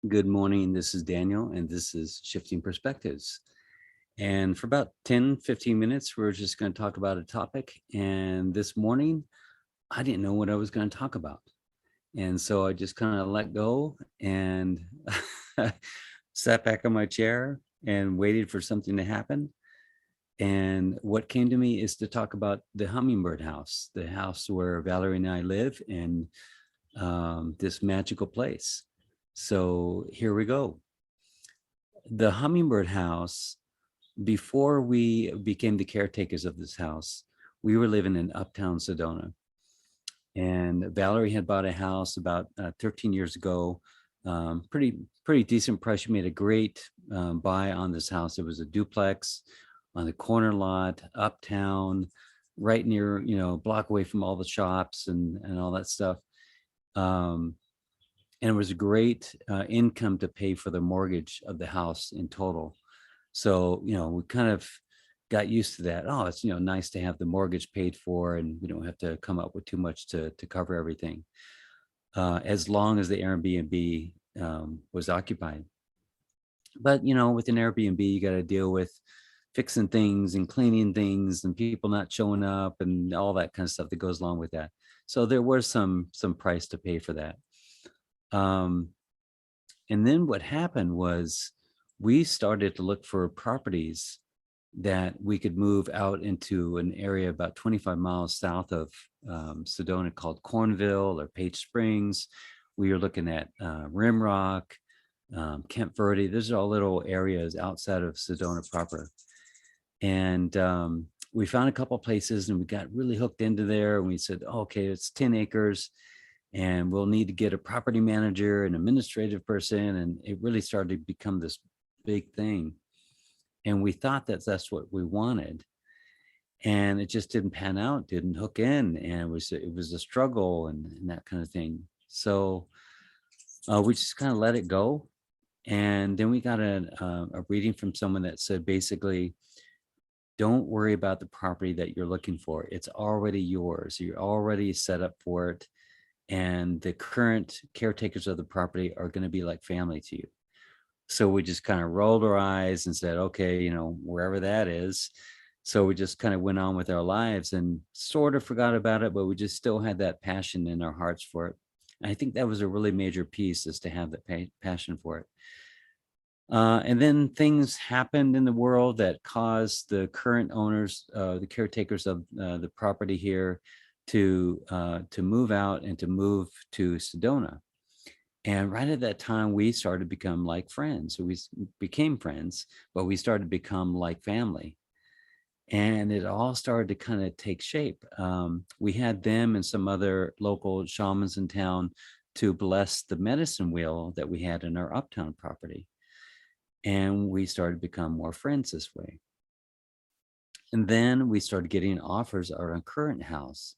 Good morning. This is Daniel, and this is Shifting Perspectives. And for about 10, 15 minutes, we're just going to talk about a topic. And this morning, I didn't know what I was going to talk about. And so I just kind of let go and sat back on my chair and waited for something to happen. And what came to me is to talk about the Hummingbird house, the house where Valerie and I live, and this magical place. So here we go. The Hummingbird house, before we became the caretakers of this house, we were living in uptown Sedona. And Valerie had bought a house about 13 years ago. Pretty decent price. She made a great buy on this house. It was a duplex on the corner lot, uptown, right near, a block away from all the shops and all that stuff. And it was a great income to pay for the mortgage of the house in total. So, we kind of got used to that. Oh, it's, nice to have the mortgage paid for and we don't have to come up with too much to cover everything, as long as the Airbnb was occupied. But, with an Airbnb, you got to deal with fixing things and cleaning things and people not showing up and all that kind of stuff that goes along with that. So there was some price to pay for that. Um, and then what happened was we started to look for properties that we could move out into an area about 25 miles south of Sedona called Cornville or Page Springs. We were looking at Rimrock, Kent Verde. Those are all little areas outside of Sedona proper. And we found a couple places and we got really hooked into there. And we said, oh, okay, it's 10 acres and we'll need to get a property manager, an administrative person. And it really started to become this big thing. And we thought that that's what we wanted. And it just didn't pan out, didn't hook in. And it was a struggle and that kind of thing. So we just kind of let it go. And then we got a reading from someone that said, basically, don't worry about the property that you're looking for. It's already yours. You're already set up for it. And the current caretakers of the property are going to be like family to you. So we just kind of rolled our eyes and said, okay, wherever that is. So we just kind of went on with our lives and sort of forgot about it, but we just still had that passion in our hearts for it. And I think that was a really major piece, is to have that passion for it. And then things happened in the world that caused the current owners, the caretakers of the property here, to move out and to move to Sedona. And right at that time, we started to become like friends. So we became friends, but we started to become like family. And it all started to kind of take shape. We had them and some other local shamans in town to bless the medicine wheel that we had in our uptown property. And we started to become more friends this way. And then we started getting offers on our current house,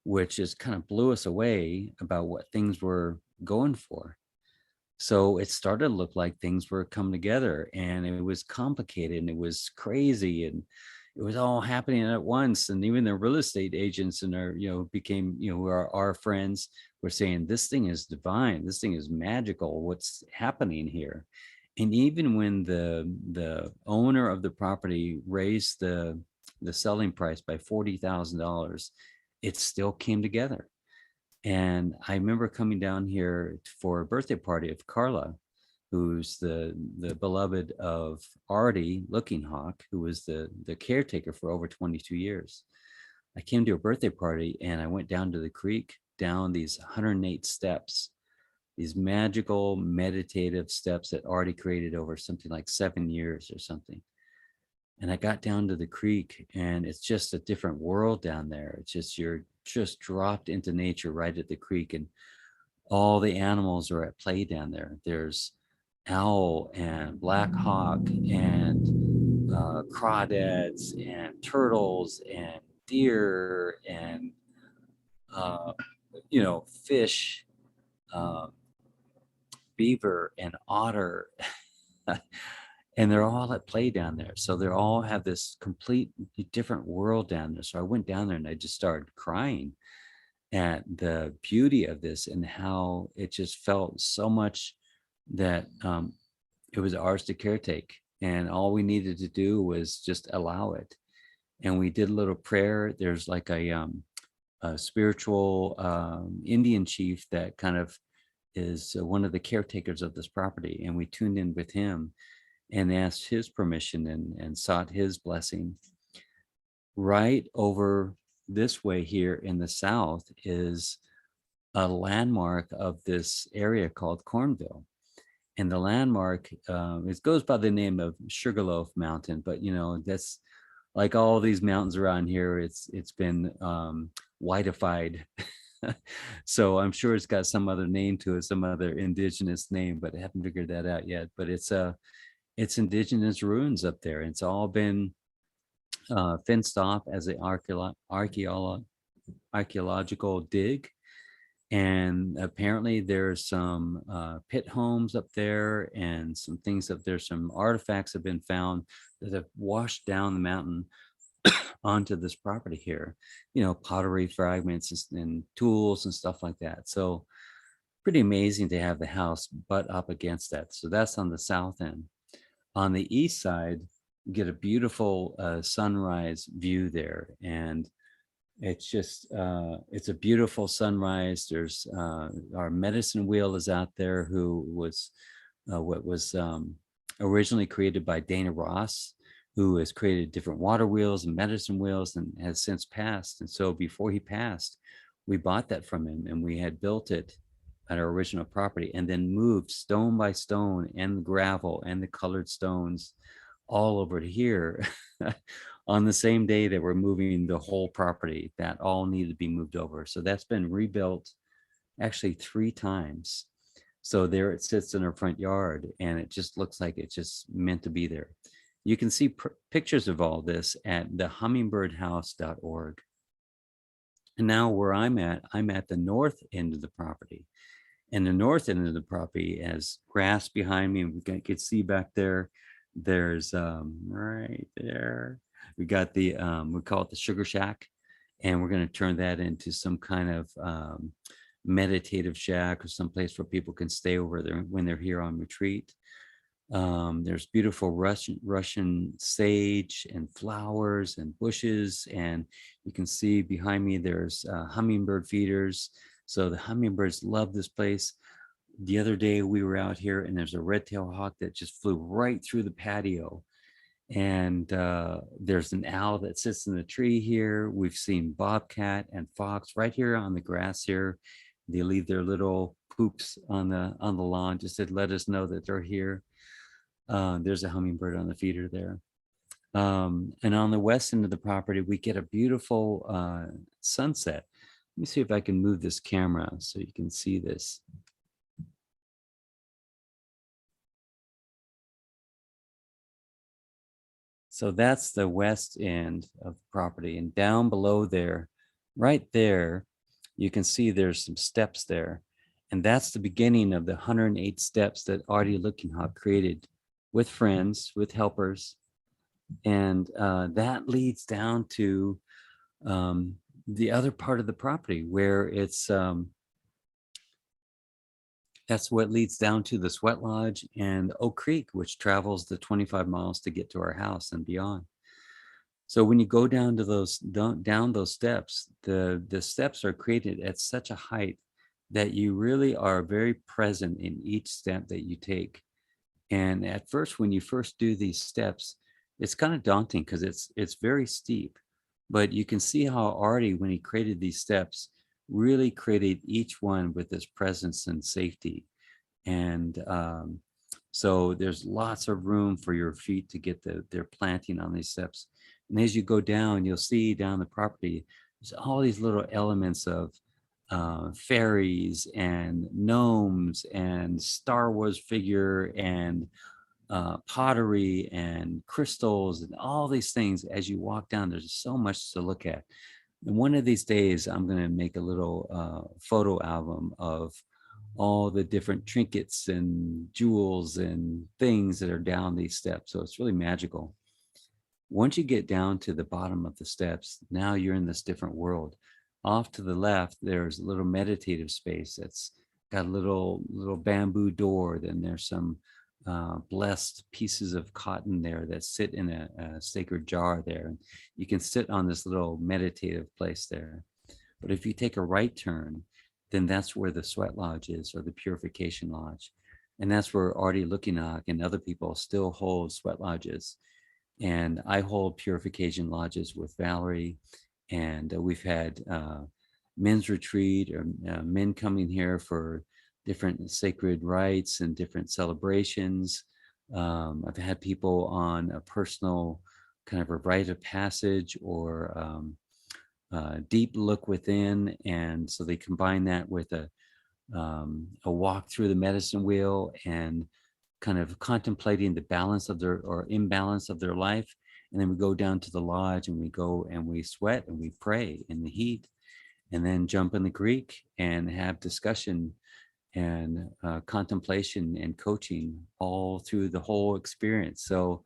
which just kind of blew us away about what things were going for. So it started to look like things were coming together, and it was complicated and it was crazy and it was all happening at once. And even the real estate agents and our, became, who are our friends, were saying, this thing is divine. This thing is magical. What's happening here? And even when the owner of the property raised the selling price by $40,000, it still came together. And I remember coming down here for a birthday party of Carla, who's the beloved of Artie Looking Hawk, who was the caretaker for over 22 years. I came to a birthday party and I went down to the creek, down these 108 steps, these magical meditative steps that Artie created over something like 7 years or something. And I got down to the creek and it's just a different world down there. It's just, you're just dropped into nature right at the creek, and all the animals are at play down there. There's owl and black hawk and crawdads and turtles and deer and fish, uh, beaver and otter. And they're all at play down there. So they all have this complete different world down there. So I went down there and I just started crying at the beauty of this and how it just felt so much that it was ours to caretake. And all we needed to do was just allow it. And we did a little prayer. There's like a spiritual Indian chief that kind of is one of the caretakers of this property. And we tuned in with him and asked his permission and sought his blessing. Right over this way here in the south is a landmark of this area called Cornville. And the landmark, it goes by the name of Sugarloaf Mountain, but that's like all these mountains around here. It's been whitified. So I'm sure it's got some other name to it, some other indigenous name, but I haven't figured that out yet. But it's indigenous ruins up there. It's all been fenced off as an archaeological dig. And apparently there's some pit homes up there and some things up there. Some artifacts have been found that have washed down the mountain onto this property here, pottery fragments and tools and stuff like that. So pretty amazing to have the house butt up against that. So that's on the south end. On the east side, you get a beautiful sunrise view there. And it's just, it's a beautiful sunrise. There's our medicine wheel is out there, who was what was originally created by Dana Ross, who has created different water wheels and medicine wheels and has since passed. And so before he passed, we bought that from him and we had built it at our original property and then moved stone by stone and the gravel and the colored stones all over to here on the same day that we're moving the whole property. That all needed to be moved over. So that's been rebuilt actually 3 times. So there it sits in our front yard and it just looks like it's just meant to be there. You can see pictures of all this at thehummingbird.org. And now where I'm at the north end of the property. And the north end of the property has grass behind me. And we can see back there, there's right there, we got the, we call it the Sugar Shack. And we're going to turn that into some kind of meditative shack or someplace where people can stay over there when they're here on retreat. There's beautiful Russian sage and flowers and bushes. And you can see behind me, there's hummingbird feeders. So the hummingbirds love this place. The other day we were out here and there's a red-tailed hawk that just flew right through the patio. And there's an owl that sits in the tree here. We've seen bobcat and fox right here on the grass here. They leave their little poops on the lawn just to let us know that they're here. There's a hummingbird on the feeder there. And on the west end of the property, we get a beautiful sunset. Let me see if I can move this camera so you can see this. So that's the west end of the property. And down below there, right there, you can see there's some steps there. And that's the beginning of the 108 steps that Artie Lookinghawk created with friends, with helpers. And that leads down to the other part of the property where it's, that's what leads down to the Sweat Lodge and Oak Creek, which travels the 25 miles to get to our house and beyond. So when you go down to down those steps, the steps are created at such a height that you really are very present in each step that you take. And at first, when you first do these steps, it's kind of daunting because it's very steep. But you can see how Artie, when he created these steps, really created each one with this presence and safety. And so there's lots of room for your feet to get their planting on these steps. And as you go down, you'll see down the property, there's all these little elements of fairies and gnomes and Star Wars figure and pottery and crystals and all these things. As you walk down, there's so much to look at. And one of these days, I'm going to make a little photo album of all the different trinkets and jewels and things that are down these steps. So it's really magical. Once you get down to the bottom of the steps, now you're in this different world. Off to the left, there's a little meditative space that's got a little bamboo door. Then there's some blessed pieces of cotton there that sit in a sacred jar there. And you can sit on this little meditative place there. But if you take a right turn, then that's where the sweat lodge is, or the purification lodge. And that's where Artie Lookinok and other people still hold sweat lodges. And I hold purification lodges with Valerie. And we've had men's retreat, or men coming here for different sacred rites and different celebrations. I've had people on a personal kind of a rite of passage, or deep look within. And so they combine that with a walk through the medicine wheel and kind of contemplating the balance of their, or imbalance of their life. And then we go down to the lodge and we go and we sweat and we pray in the heat, and then jump in the creek and have discussion and contemplation and coaching all through the whole experience. So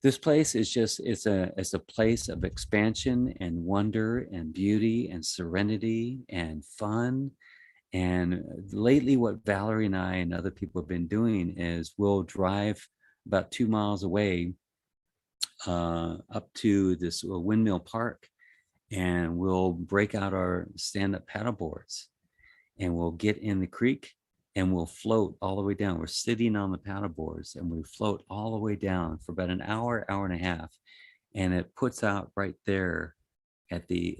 this place is just, it's a place of expansion and wonder and beauty and serenity and fun. And lately, what Valerie and I and other people have been doing is we'll drive about 2 miles away up to this windmill park, and we'll break out our stand-up paddle boards, and we'll get in the creek and we'll float all the way down. We're sitting on the paddle boards and we float all the way down for about an hour, hour and a half, and it puts out right there at the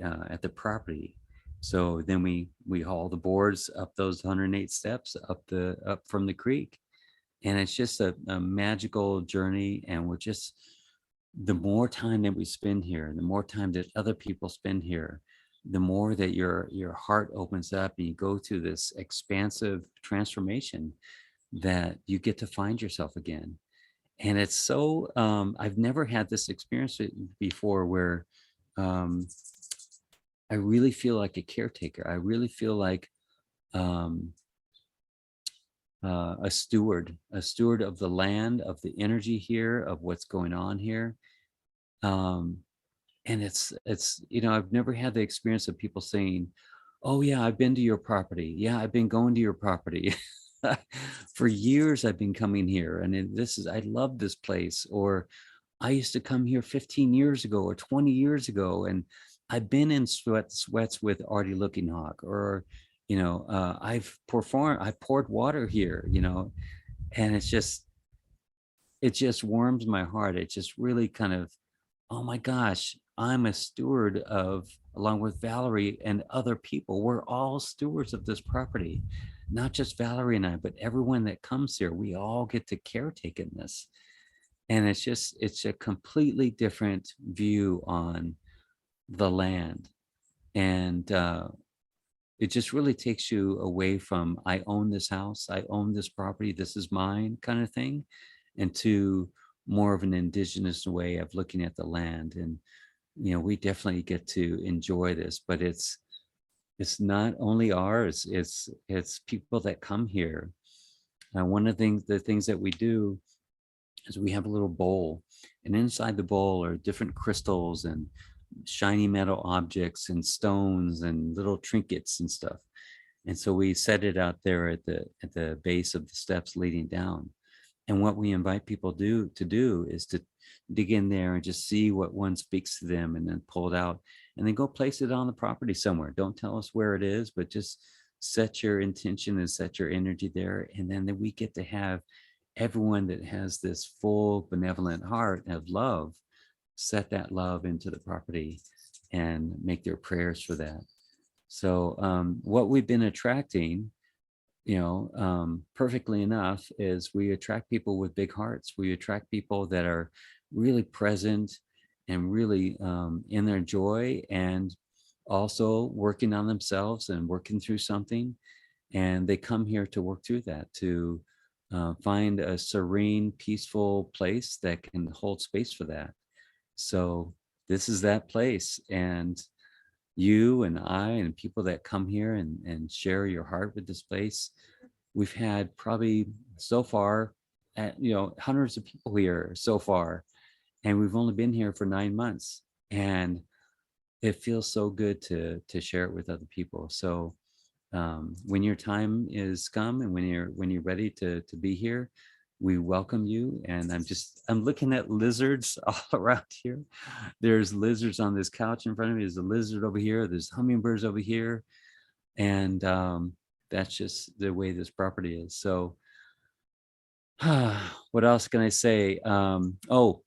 property. So then we haul the boards up those 108 steps up from the creek, and it's just a magical journey. And we're just, the more time that we spend here, the more time that other people spend here, the more that your heart opens up and you go through this expansive transformation, that you get to find yourself again. And it's so I've never had this experience before, where I really feel like a caretaker. I really feel like a steward of the land, of the energy here, of what's going on here. And it's I've never had the experience of people saying, oh yeah, I've been to your property. Yeah, I've been going to your property. For years I've been coming here, and I love this place. Or I used to come here 15 years ago or 20 years ago, and I've been in sweats with Artie Lookinok. Or I've poured water here, and it just warms my heart. It just really kind of, oh my gosh, I'm a steward of, along with Valerie and other people, we're all stewards of this property. Not just Valerie and I, but everyone that comes here, we all get to caretake in this. And it's a completely different view on the land. And it just really takes you away from, I own this house, I own this property, this is mine kind of thing, into more of an indigenous way of looking at the land. And we definitely get to enjoy this, but it's not only ours, it's people that come here. One of the things that we do is we have a little bowl, and inside the bowl are different crystals and shiny metal objects and stones and little trinkets and stuff. And so we set it out there at the base of the steps leading down. And what we invite people to do is to dig in there and just see what one speaks to them, and then pull it out, and then go place it on the property somewhere. Don't tell us where it is, but just set your intention and set your energy there. And then we get to have everyone that has this full benevolent heart of love set that love into the property and make their prayers for that. So what we've been attracting, perfectly enough, is we attract people with big hearts. We attract people that are really present and really in their joy, and also working on themselves and working through something. And they come here to work through that, to find a serene, peaceful place that can hold space for that. So this is that place. And you and I and people that come here and share your heart with this place, we've had probably so far, hundreds of people here so far, and we've only been here for 9 months, and it feels so good to share it with other people. So when your time is come and when you're ready to be here, we welcome you. And I'm looking at lizards all around here. There's lizards on this couch in front of me. There's a lizard over here. There's hummingbirds over here. And that's just the way this property is. So what else can I say? Oh,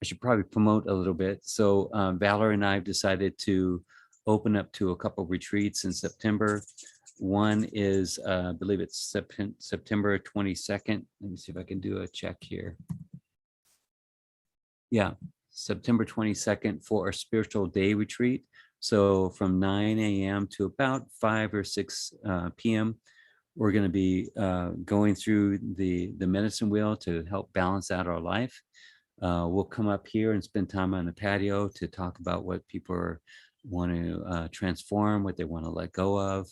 I should probably promote a little bit. So Valerie and I have decided to open up to a couple of retreats in September. One is, I believe it's September 22nd. Let me see if I can do a check here. Yeah, September 22nd for a spiritual day retreat. So from 9 a.m. to about 5 or 6 p.m., we're going to be going through the medicine wheel to help balance out our life. We'll come up here and spend time on the patio to talk about what people want to transform, what they want to let go of,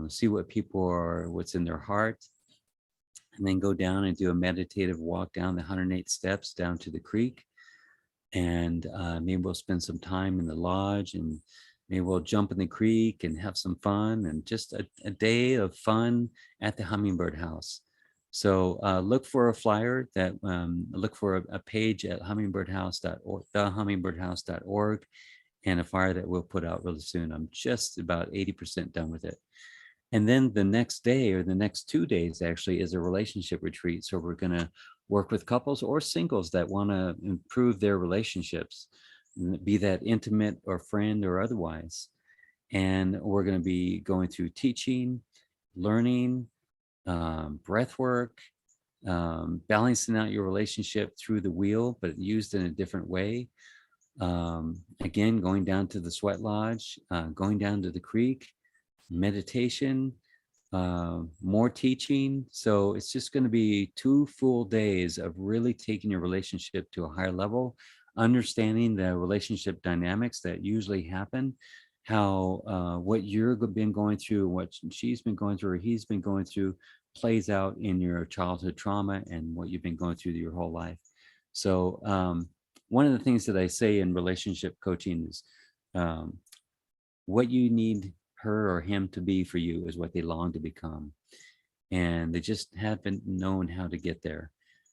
see what people are, what's in their heart, and then go down and do a meditative walk down the 108 steps down to the creek. And maybe we'll spend some time in the lodge, and maybe we'll jump in the creek and have some fun, and just a day of fun at the Hummingbird House. So look for a flyer look for a page at hummingbirdhouse.org, thehummingbirdhouse.org, and a flyer that we'll put out really soon. I'm just about 80% done with it. And then the next day, or the next 2 days actually, is a relationship retreat. So we're going to work with couples or singles that want to improve their relationships, be that intimate or friend or otherwise. And we're going to be going through teaching, learning, breath work, balancing out your relationship through the wheel, but used in a different way. Again, going down to the sweat lodge, going down to the creek, meditation, more teaching. So it's just going to be 2 full days of really taking your relationship to a higher level, understanding the relationship dynamics that usually happen, how what you've been going through, what she's been going through, or he's been going through, plays out in your childhood trauma and what you've been going through your whole life. So one of the things that I say in relationship coaching is, what you need her or him to be for you is what they long to become. And they just haven't known how to get there.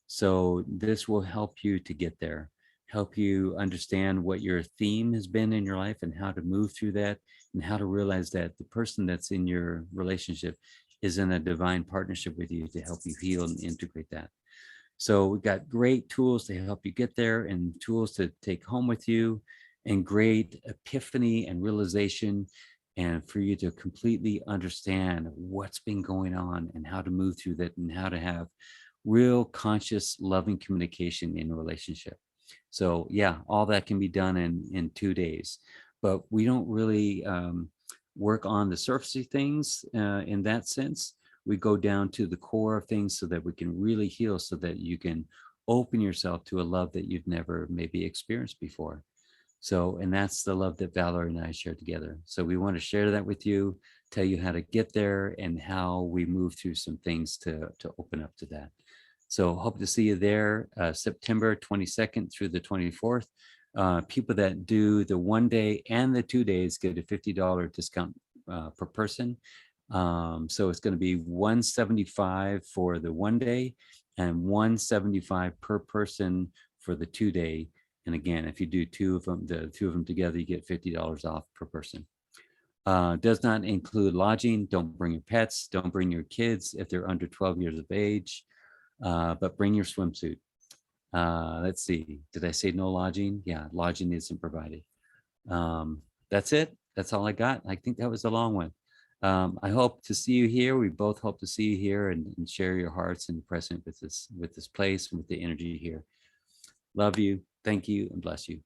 So this will help you to get there, help you understand what your theme has been in your life and how to move through that, and how to realize that the person that's in your relationship is in a divine partnership with you to help you heal and integrate that. So we've got great tools to help you get there, and tools to take home with you, and great epiphany and realization, and for you to completely understand what's been going on and how to move through that, and how to have real conscious loving communication in a relationship. So yeah, all that can be done in 2 days, but we don't really work on the surfacey things in that sense. We go down to the core of things so that we can really heal, so that you can open yourself to a love that you've never maybe experienced before. So, and that's the love that Valerie and I share together. So we want to share that with you, tell you how to get there, and how we move through some things to open up to that. So hope to see you there, September 22nd through the 24th. People that do the 1 day and the 2 days get a $50 discount per person. So it's going to be $175 for the 1 day and $175 per person for the 2 day. And again, if you do the two of them together, you get $50 off per person. Does not include lodging. Don't bring your pets. Don't bring your kids if they're under 12 years of age, but bring your swimsuit. Let's see. Did I say no lodging? Yeah, lodging isn't provided. That's it. That's all I got. I think that was a long one. I hope to see you here. We both hope to see you here, and share your hearts and present with this place and with the energy here. Love you. Thank you, and bless you.